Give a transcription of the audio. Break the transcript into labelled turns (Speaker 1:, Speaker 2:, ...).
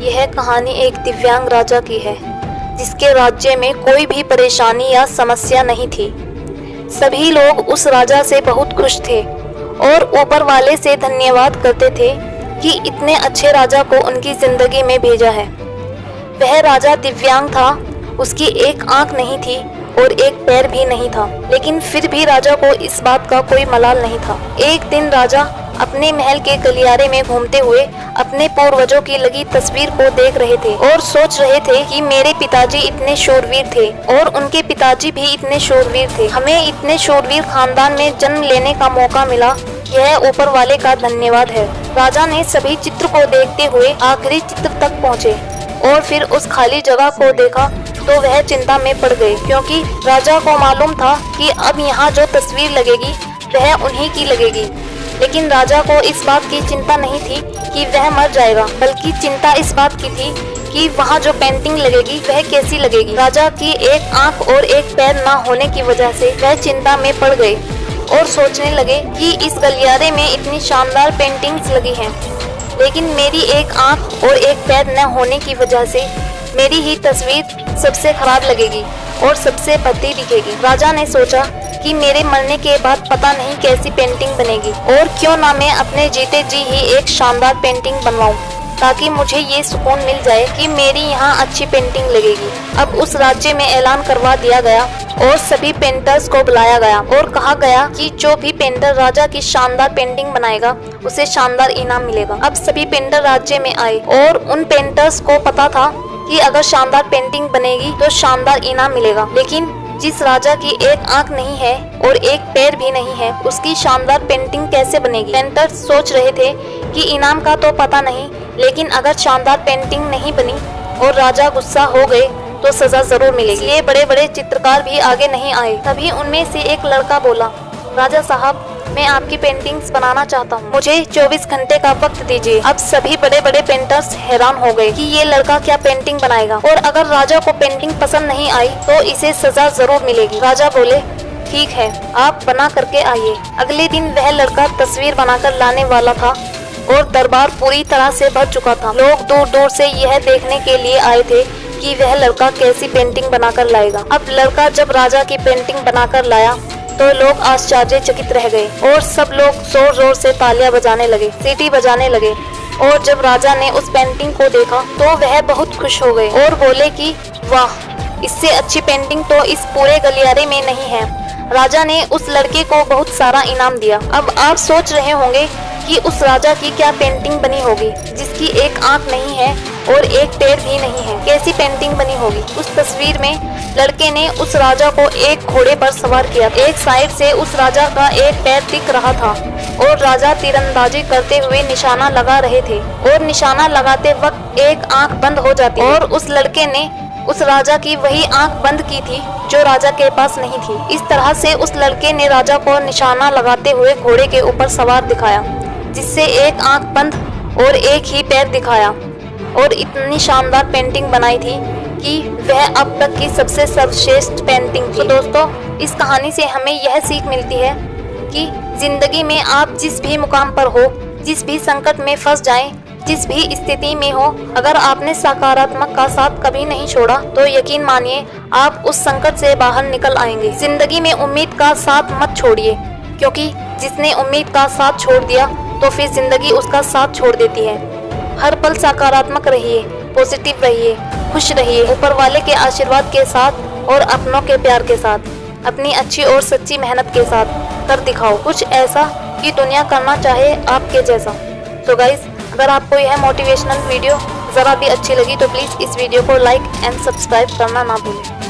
Speaker 1: यह कहानी एक दिव्यांग राजा की है जिसके राज्य में कोई भी परेशानी या समस्या नहीं थी। सभी लोग उस राजा से बहुत खुश थे और ऊपर वाले से धन्यवाद करते थे कि इतने अच्छे राजा को उनकी जिंदगी में भेजा है। वह राजा दिव्यांग था, उसकी एक आंख नहीं थी और एक पैर भी नहीं था, लेकिन फिर भी राजा को इस बात का कोई मलाल नहीं था। एक दिन राजा अपने महल के गलियारे में घूमते हुए अपने पूर्वजों की लगी तस्वीर को देख रहे थे और सोच रहे थे कि मेरे पिताजी इतने शूरवीर थे और उनके पिताजी भी इतने शूरवीर थे। हमें इतने शूरवीर खानदान में जन्म लेने का मौका मिला, यह ऊपर वाले का धन्यवाद है। राजा ने सभी चित्र को देखते हुए आखिरी चित्र तक पहुँचे और फिर उस खाली जगह को देखा तो वह चिंता में पड़ गए, क्योंकि राजा को मालूम था कि अब यहाँ जो तस्वीर लगेगी वह उन्हीं की लगेगी। लेकिन राजा को इस बात की चिंता नहीं थी कि वह मर जाएगा, बल्कि चिंता इस बात की थी कि वहाँ जो पेंटिंग लगेगी वह कैसी लगेगी। राजा की एक आंख और एक पैर ना होने की वजह से वह चिंता में पड़ गए और सोचने लगे कि इस गलियारे में इतनी शानदार पेंटिंग्स लगी हैं, लेकिन मेरी एक आंख और एक पैर न होने की वजह से मेरी ही तस्वीर सबसे खराब लगेगी और सबसे भद्दी दिखेगी। राजा ने सोचा कि मेरे मरने के बाद पता नहीं कैसी पेंटिंग बनेगी और क्यों ना मैं अपने जीते जी ही एक शानदार पेंटिंग बनवाऊं, ताकि मुझे ये सुकून मिल जाए कि मेरी यहाँ अच्छी पेंटिंग लगेगी। अब उस राज्य में ऐलान करवा दिया गया और सभी पेंटर्स को बुलाया गया और कहा गया कि जो भी पेंटर राजा की शानदार पेंटिंग बनाएगा उसे शानदार इनाम मिलेगा। अब सभी पेंटर राज्य में आए और उन पेंटर्स को पता था कि अगर शानदार पेंटिंग बनेगी तो शानदार इनाम मिलेगा, लेकिन जिस राजा की एक आंख नहीं है और एक पैर भी नहीं है उसकी शानदार पेंटिंग कैसे बनेगी। पेंटर्स सोच रहे थे कि इनाम का तो पता नहीं, लेकिन अगर शानदार पेंटिंग नहीं बनी और राजा गुस्सा हो गए तो सजा जरूर मिलेगी। ये बड़े बड़े चित्रकार भी आगे नहीं आए। तभी उनमें से एक लड़का बोला, राजा साहब मैं आपकी पेंटिंग्स बनाना चाहता हूँ, मुझे 24 घंटे का वक्त दीजिए। अब सभी बड़े बड़े पेंटर्स हैरान हो गए कि ये लड़का क्या पेंटिंग बनाएगा और अगर राजा को पेंटिंग पसंद नहीं आई तो इसे सजा जरूर मिलेगी। राजा बोले ठीक है, आप बना करके आइए। अगले दिन वह लड़का तस्वीर बनाकर लाने वाला था और दरबार पूरी तरह से भर चुका था। लोग दूर दूर से यह देखने के लिए आए थे कि वह लड़का कैसी पेंटिंग बनाकर लाएगा। अब लड़का जब राजा की पेंटिंग बनाकर लाया तो लोग आश्चर्यचकित रह गए और सब लोग जोर जोर से तालियां बजाने लगे, सीटी बजाने लगे। और जब राजा ने उस पेंटिंग को देखा तो वह बहुत खुश हो गए और बोले कि वाह, इससे अच्छी पेंटिंग तो इस पूरे गलियारे में नहीं है। राजा ने उस लड़के को बहुत सारा इनाम दिया। अब आप सोच रहे होंगे कि उस राजा की क्या पेंटिंग बनी होगी जिसकी एक आंख नहीं है और एक पैर भी नहीं है, कैसी पेंटिंग बनी होगी। उस तस्वीर में लड़के ने उस राजा को एक घोड़े पर सवार किया। एक साइड से उस राजा का एक पैर दिख रहा था और राजा तीरंदाजी करते हुए निशाना लगा रहे थे और निशाना लगाते वक्त एक आंख बंद हो जाती और उस लड़के ने उस राजा की वही आंख बंद की थी जो राजा के पास नहीं थी। इस तरह से उस लड़के ने राजा को निशाना लगाते हुए घोड़े के ऊपर सवार दिखाया, जिससे एक आंख बंद और एक ही पैर दिखाया और इतनी शानदार पेंटिंग बनाई थी कि वह अब तक की सबसे सर्वश्रेष्ठ पेंटिंग थी। तो दोस्तों, इस कहानी से हमें यह सीख मिलती है कि जिंदगी में आप जिस भी मुकाम पर हो, जिस भी संकट में फंस जाएं, जिस भी स्थिति में हो, अगर आपने सकारात्मक का साथ कभी नहीं छोड़ा तो यकीन मानिए आप उस संकट से बाहर निकल आएंगे। जिंदगी में उम्मीद का साथ मत छोड़िए, क्योंकि जिसने उम्मीद का साथ छोड़ दिया तो फिर जिंदगी उसका साथ छोड़ देती है। हर पल सकारात्मक रहिए, पॉजिटिव रहिए, खुश रहिए, ऊपर वाले के आशीर्वाद के साथ और अपनों के प्यार के साथ, अपनी अच्छी और सच्ची मेहनत के साथ कर दिखाओ कुछ ऐसा कि दुनिया करना चाहे आपके जैसा। तो गाइस, अगर आपको यह मोटिवेशनल वीडियो ज़रा भी अच्छी लगी तो प्लीज़ इस वीडियो को लाइक एंड सब्सक्राइब करना ना भूलें।